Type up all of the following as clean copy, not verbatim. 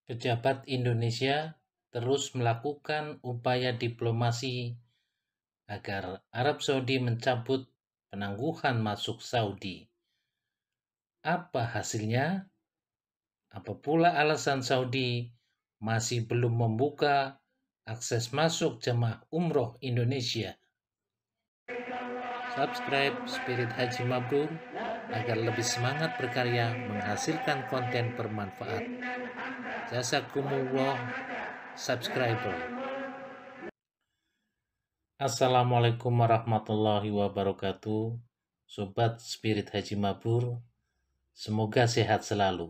Pejabat Indonesia terus melakukan upaya diplomasi agar Arab Saudi mencabut penangguhan masuk Saudi. Apa hasilnya? Apa pula alasan Saudi masih belum membuka akses masuk jemaah umroh Indonesia? Subscribe Spirit Haji Mabrur agar lebih semangat berkarya menghasilkan konten bermanfaat. Jazakumullah subscriber. Assalamualaikum warahmatullahi wabarakatuh. Sobat Spirit Haji Mabrur, semoga sehat selalu.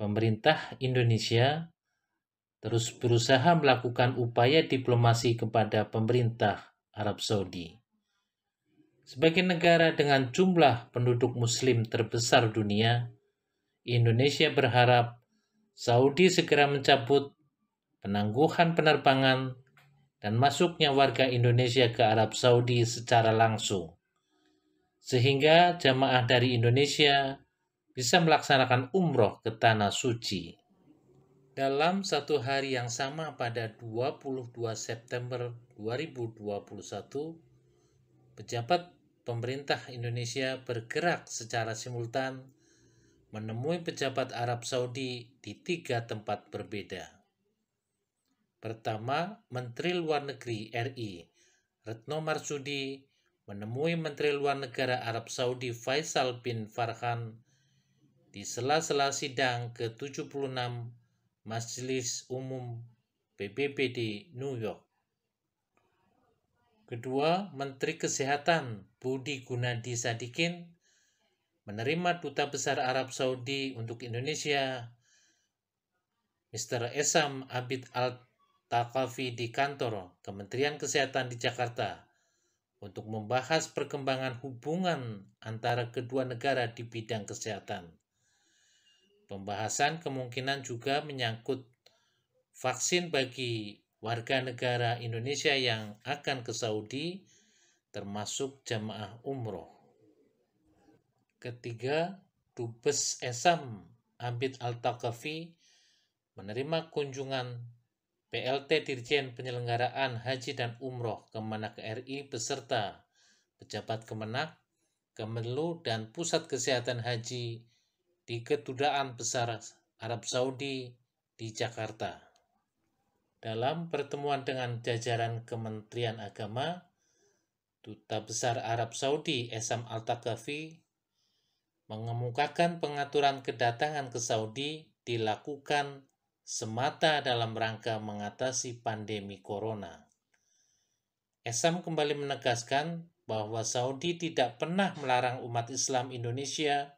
Pemerintah Indonesia terus berusaha melakukan upaya diplomasi kepada pemerintah Arab Saudi. Sebagai negara dengan jumlah penduduk muslim terbesar dunia, Indonesia berharap Saudi segera mencabut penangguhan penerbangan dan masuknya warga Indonesia ke Arab Saudi secara langsung, sehingga jamaah dari Indonesia bisa melaksanakan umroh ke Tanah Suci. Dalam satu hari yang sama pada 22 September 2021, pejabat pemerintah Indonesia bergerak secara simultan menemui pejabat Arab Saudi di 3 tempat berbeda. Pertama, Menteri Luar Negeri RI Retno Marsudi menemui Menteri Luar Negara Arab Saudi Faisal bin Farhan di sela-sela sidang ke-76 Majelis Umum PBB di New York. Kedua, Menteri Kesehatan Budi Gunadi Sadikin menerima Duta Besar Arab Saudi untuk Indonesia, Mr. Esam Abid Al-Taqafi di kantor Kementerian Kesehatan di Jakarta untuk membahas perkembangan hubungan antara kedua negara di bidang kesehatan. Pembahasan kemungkinan juga menyangkut vaksin bagi warga negara Indonesia yang akan ke Saudi, termasuk jamaah umroh. Ketiga, Dubes Esam Abid Al-Taqafi menerima kunjungan PLT Dirjen Penyelenggaraan Haji dan Umroh Kemenak RI beserta pejabat Kemenak, Kemenlu, dan Pusat Kesehatan Haji di Kedutaan Besar Arab Saudi di Jakarta. Dalam pertemuan dengan jajaran Kementerian Agama, Duta Besar Arab Saudi Esam Al-Taqafi mengemukakan pengaturan kedatangan ke Saudi dilakukan semata dalam rangka mengatasi pandemi corona. Esam kembali menegaskan bahwa Saudi tidak pernah melarang umat Islam Indonesia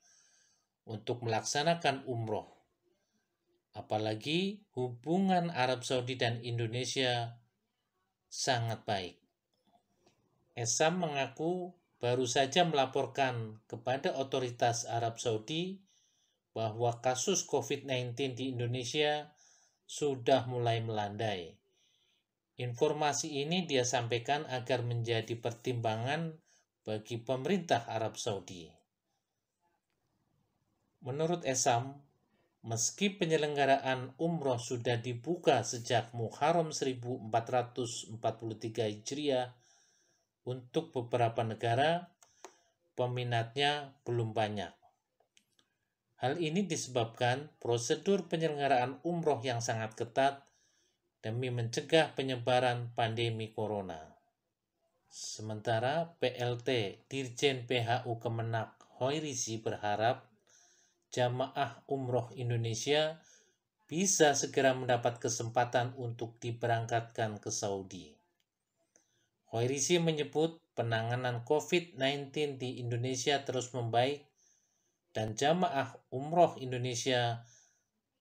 untuk melaksanakan umroh. Apalagi hubungan Arab Saudi dan Indonesia sangat baik. Esam mengaku baru saja melaporkan kepada otoritas Arab Saudi bahwa kasus COVID-19 di Indonesia sudah mulai melandai. Informasi ini dia sampaikan agar menjadi pertimbangan bagi pemerintah Arab Saudi. Menurut Esam, meski penyelenggaraan umroh sudah dibuka sejak Muharram 1443 Hijriah untuk beberapa negara, peminatnya belum banyak. Hal ini disebabkan prosedur penyelenggaraan umroh yang sangat ketat demi mencegah penyebaran pandemi corona. Sementara PLT Dirjen PHU Kemenak Hoirizi berharap jamaah umroh Indonesia bisa segera mendapat kesempatan untuk diberangkatkan ke Saudi. Hoirizi menyebut penanganan COVID-19 di Indonesia terus membaik dan jamaah umroh Indonesia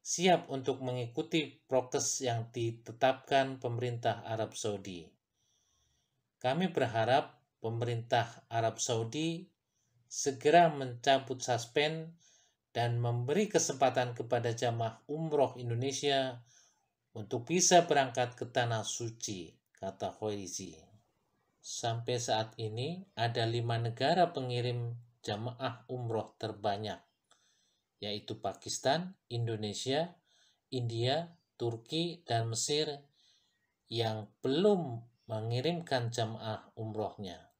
siap untuk mengikuti prokes yang ditetapkan pemerintah Arab Saudi. Kami berharap pemerintah Arab Saudi segera mencabut suspend dan memberi kesempatan kepada jamaah umroh Indonesia untuk bisa berangkat ke Tanah Suci, kata Hoirizi. Sampai saat ini ada 5 negara pengirim jamaah umroh terbanyak, yaitu Pakistan, Indonesia, India, Turki, dan Mesir yang belum mengirimkan jamaah umrohnya.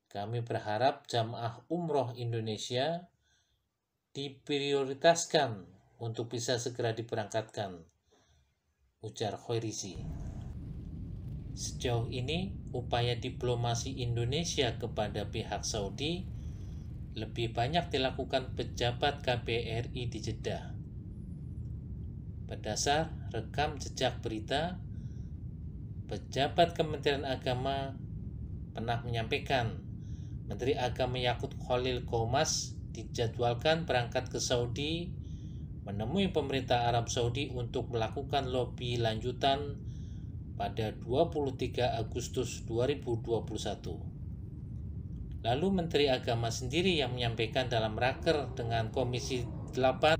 Kami berharap jamaah umroh Indonesia diprioritaskan untuk bisa segera diberangkatkan, ujar Khoirisi. Sejauh ini, upaya diplomasi Indonesia kepada pihak Saudi lebih banyak dilakukan pejabat KBRI di Jeddah. Berdasar rekam jejak berita, pejabat Kementerian Agama pernah menyampaikan Menteri Agama Yakut Khalil Qomas dijadwalkan berangkat ke Saudi menemui pemerintah Arab Saudi untuk melakukan lobi lanjutan pada 23 Agustus 2021. Lalu Menteri Agama sendiri yang menyampaikan dalam raker dengan Komisi 8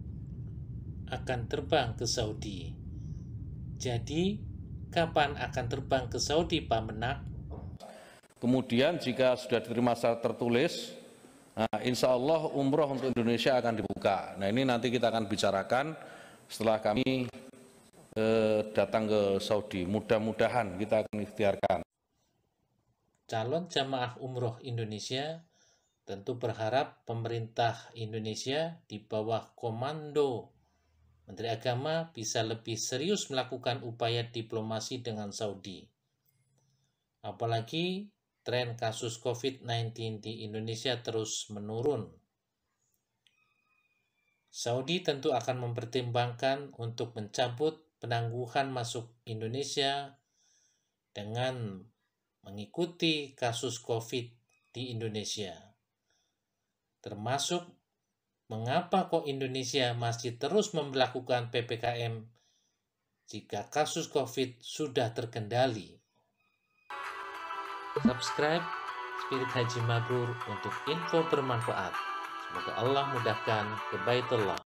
akan terbang ke Saudi. Jadi, kapan akan terbang ke Saudi, Pak Menak? Kemudian jika sudah diterima secara tertulis, insya Allah umroh untuk Indonesia akan dibuka. Nah ini nanti kita akan bicarakan setelah kami datang ke Saudi. Mudah-mudahan kita akan ikhtiarkan. Calon jamaah umroh Indonesia tentu berharap pemerintah Indonesia di bawah komando Menteri Agama bisa lebih serius melakukan upaya diplomasi dengan Saudi. Apalagi tren kasus COVID-19 di Indonesia terus menurun. Saudi tentu akan mempertimbangkan untuk mencabut penangguhan masuk Indonesia dengan mengikuti kasus COVID di Indonesia. Termasuk mengapa kok Indonesia masih terus memberlakukan PPKM jika kasus COVID sudah terkendali. Subscribe Spirit Haji Mabrur untuk info bermanfaat. Semoga Allah mudahkan ke Baitullah.